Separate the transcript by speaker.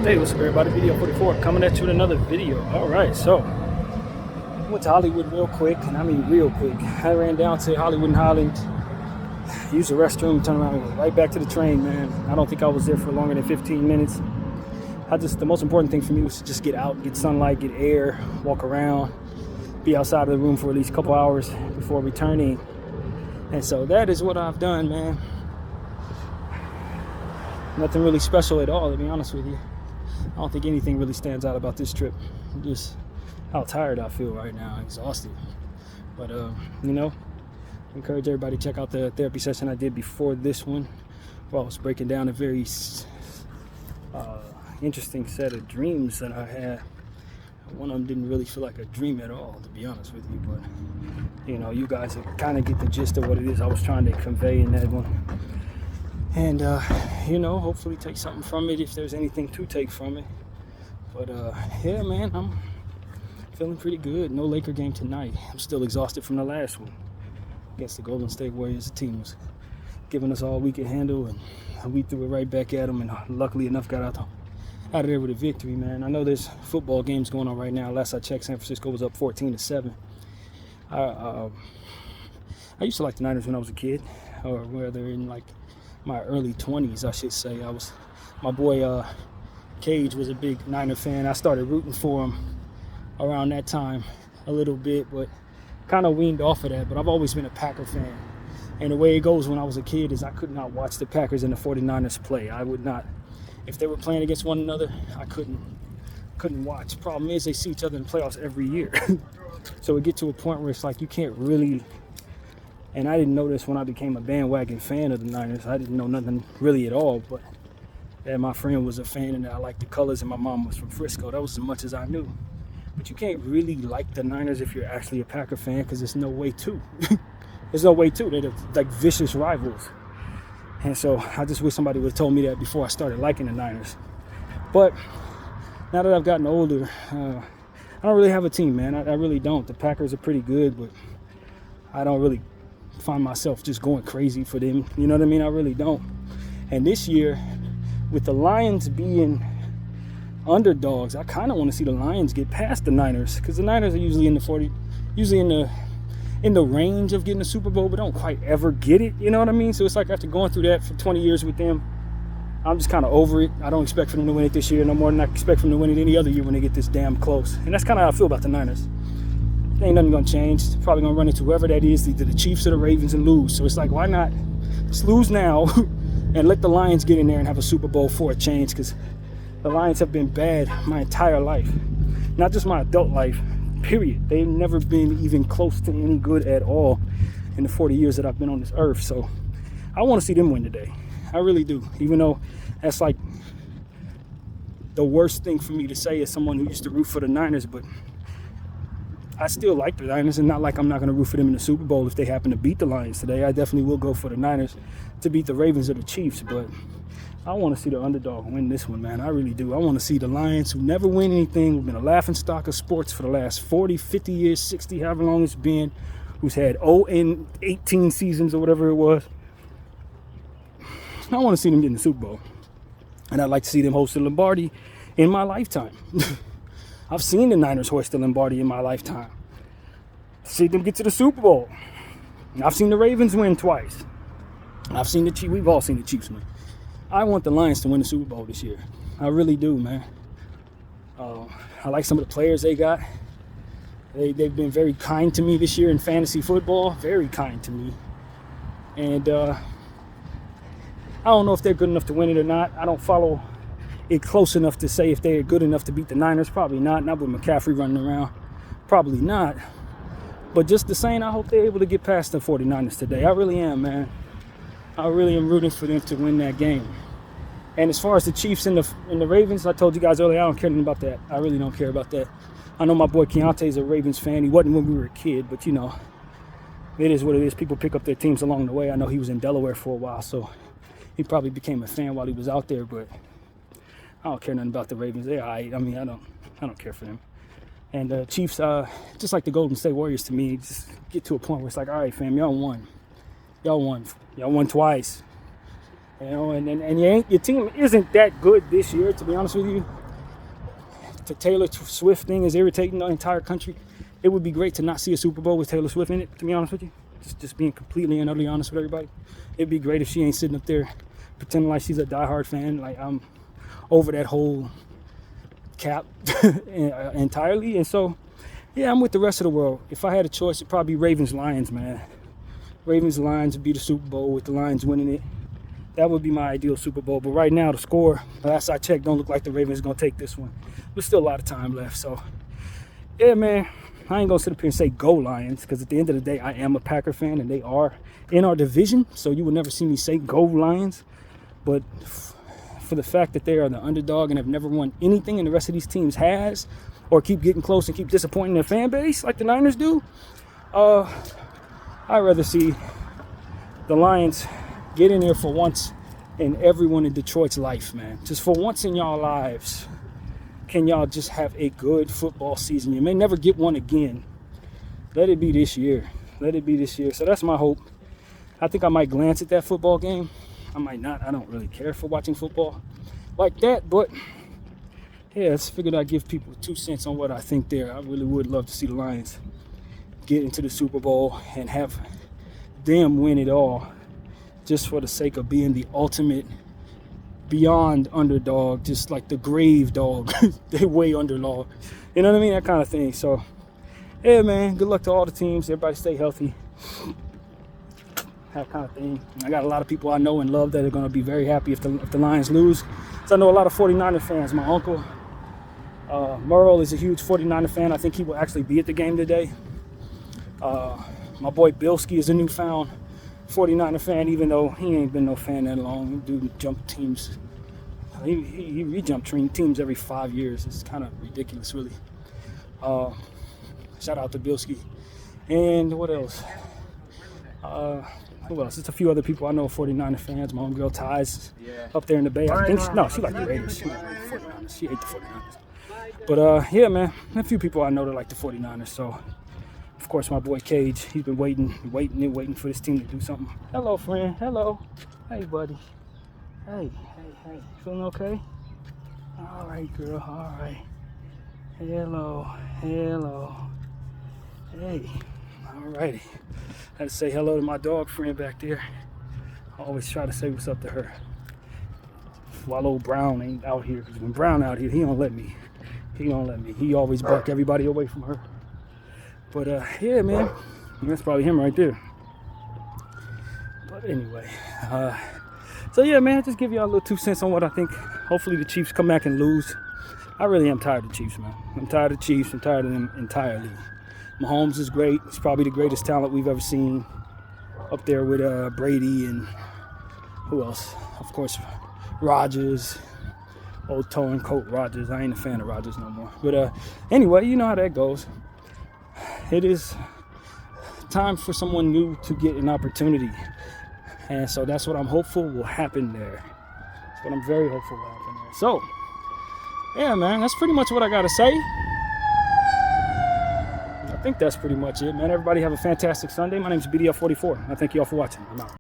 Speaker 1: Hey, what's up everybody, BDF 44 coming at you with another video. Alright, so went to Hollywood real quick, and I mean real quick. I ran down to Hollywood and Highland, used the restroom, turned around and went right back to the train, man. I don't think I was there for longer than 15 minutes. The most important thing for me was to just get out, get sunlight, get air, walk around, be outside of the room for at least a couple hours before returning. And so that is what I've done, man. Nothing really special at all, to be honest with you. I don't think anything really stands out about this trip. Just how tired I feel right now, exhausted. But, encourage everybody to check out the therapy session I did before this one, where I was breaking down a very interesting set of dreams that I had. One of them didn't really feel like a dream at all, to be honest with you. But, you guys kind of get the gist of what it is I was trying to convey in that one. And, hopefully take something from it if there's anything to take from it. But, yeah, man, I'm feeling pretty good. No Laker game tonight. I'm still exhausted from the last one against the Golden State Warriors. The team was giving us all we could handle, and we threw it right back at them, and luckily enough got out of there with a victory, man. I know there's football games going on right now. Last I checked, San Francisco was up 14-7. I used to like the Niners when I was a kid, or whether in, my early 20s, I should say. My boy Cage was a big Niner fan. I started rooting for him around that time a little bit, but kind of weaned off of that. But I've always been a Packer fan. And the way it goes when I was a kid is I could not watch the Packers and the 49ers play. I would not. If they were playing against one another, I couldn't watch. Problem is they see each other in the playoffs every year. So it get to a point where it's like you can't really. And I didn't know this when I became a bandwagon fan of the Niners. I didn't know nothing really at all, but that my friend was a fan and I liked the colors, and my mom was from Frisco. That was as much as I knew. But you can't really like the Niners if you're actually a Packer fan, because there's no way to. There's no way to. They're like vicious rivals. And so I just wish somebody would have told me that before I started liking the Niners. But now that I've gotten older, I don't really have a team, man. I really don't. The Packers are pretty good, but I don't really find myself just going crazy for them. You know what I mean? I really don't. And this year, with the Lions being underdogs, I kind of want to see the Lions get past the Niners, because the Niners are usually in the range of getting a Super Bowl, but don't quite ever get it. You know what I mean? So it's like after going through that for 20 years with them, I'm just kind of over it. I don't expect for them to win it this year no more than I expect for them to win it any other year when they get this damn close. And that's kind of how I feel about the Niners. Ain't nothing gonna change. Probably gonna run into whoever that is, either the Chiefs or the Ravens, and lose. So it's like, why not just lose now and let the Lions get in there and have a Super Bowl for a change? Because the Lions have been bad my entire life, not just my adult life, period. They've never been even close to any good at all in the 40 years that I've been on this earth. So I want to see them win today. I really do, even though that's like the worst thing for me to say as someone who used to root for the Niners. But I still like the Niners, and not like I'm not going to root for them in the Super Bowl if they happen to beat the Lions today. I definitely will go for the Niners to beat the Ravens or the Chiefs, but I want to see the underdog win this one, man. I really do. I want to see the Lions, who never win anything, who've been a laughingstock of sports for the last 40, 50 years, 60, however long it's been, who's had 0-18 seasons or whatever it was. I want to see them get in the Super Bowl, and I'd like to see them host the Lombardi in my lifetime. I've seen the Niners hoist the Lombardi in my lifetime. See them get to the Super Bowl. I've seen the Ravens win twice. I've seen the Chiefs. We've all seen the Chiefs win. I want the Lions to win the Super Bowl this year. I really do, man. I like some of the players they got. They've been very kind to me this year in fantasy football. Very kind to me. And I don't know if they're good enough to win it or not. I don't follow it close enough to say if they're good enough to beat the Niners. Probably not. Not with McCaffrey running around. Probably not. But just the same, I hope they're able to get past the 49ers today. I really am, man. I really am rooting for them to win that game. And as far as the Chiefs and the Ravens, I told you guys earlier, I don't care anything about that. I really don't care about that. I know my boy Keontae is a Ravens fan. He wasn't when we were a kid, but it is what it is. People pick up their teams along the way. I know he was in Delaware for a while, so he probably became a fan while he was out there, but I don't care nothing about the Ravens. They're all right. I mean, I don't care for them. And Chiefs, just like the Golden State Warriors to me, just get to a point where it's like, all right, fam, y'all won. Y'all won twice. You know, and your team isn't that good this year, to be honest with you. The Taylor Swift thing is irritating the entire country. It would be great to not see a Super Bowl with Taylor Swift in it, to be honest with you. Just being completely and utterly honest with everybody. It'd be great if she ain't sitting up there pretending like she's a diehard fan. Like, I'm over that whole cap entirely. And so, yeah, I'm with the rest of the world. If I had a choice, it'd probably be Ravens-Lions, man. Ravens-Lions would be the Super Bowl with the Lions winning it. That would be my ideal Super Bowl. But right now, the score, last I checked, don't look like the Ravens are going to take this one. There's still a lot of time left. So, yeah, man, I ain't going to sit up here and say go Lions, because at the end of the day, I am a Packer fan, and they are in our division. So you will never see me say go Lions. But for the fact that they are the underdog and have never won anything, and the rest of these teams has, or keep getting close and keep disappointing their fan base like the Niners do, I'd rather see the Lions get in there for once in everyone in Detroit's life, man. Just for once in y'all lives, can y'all just have a good football season? You may never get one again. Let it be this year. Let it be this year. So that's my hope. I think I might glance at that football game. I might not. I don't really care for watching football like that. But, yeah, I just figured I'd give people 2 cents on what I think there. I really would love to see the Lions get into the Super Bowl and have them win it all, just for the sake of being the ultimate beyond underdog, just like the grave dog. They way underdog. You know what I mean? That kind of thing. So, yeah, man, good luck to all the teams. Everybody stay healthy. That kind of thing. I got a lot of people I know and love that are going to be very happy if the Lions lose. So I know a lot of 49er fans. My uncle, Merle, is a huge 49er fan. I think he will actually be at the game today. My boy Bilski is a newfound 49er fan, even though he ain't been no fan that long. Dude jumped teams. He jumped teams every 5 years. It's kind of ridiculous, really. Shout out to Bilski. And what else? Who else? Just a few other people I know, 49er fans. My homegirl Ty's up there in the Bay. I think she liked the Raiders. She liked the 49ers. She ate the 49ers. But yeah, man, a few people I know that like the 49ers. So, of course, my boy Cage, he's been waiting for this team to do something. Hello, friend. Hello. Hey, buddy. Hey. Feeling okay? All right, girl. All right. Hello. Hey. All righty. I had to say hello to my dog friend back there. I always try to say what's up to her. While old Brown ain't out here, because when Brown out here, he don't let me. He always bark everybody away from her. But yeah, man, that's probably him right there. But anyway, so yeah, man, just give y'all a little 2 cents on what I think. Hopefully the Chiefs come back and lose. I really am tired of the Chiefs, man. I'm tired of the Chiefs. I'm tired of them entirely. Mahomes is great. He's probably the greatest talent we've ever seen, up there with Brady and who else? Of course, Rodgers, old toe and coat Rodgers. I ain't a fan of Rodgers no more. But anyway, you know how that goes. It is time for someone new to get an opportunity. And so that's what I'm hopeful will happen there. That's what I'm very hopeful will happen there. So, yeah, man, that's pretty much what I got to say. I think that's pretty much it, man. Everybody have a fantastic Sunday. My name is BDF 44. I thank you all for watching. I'm out.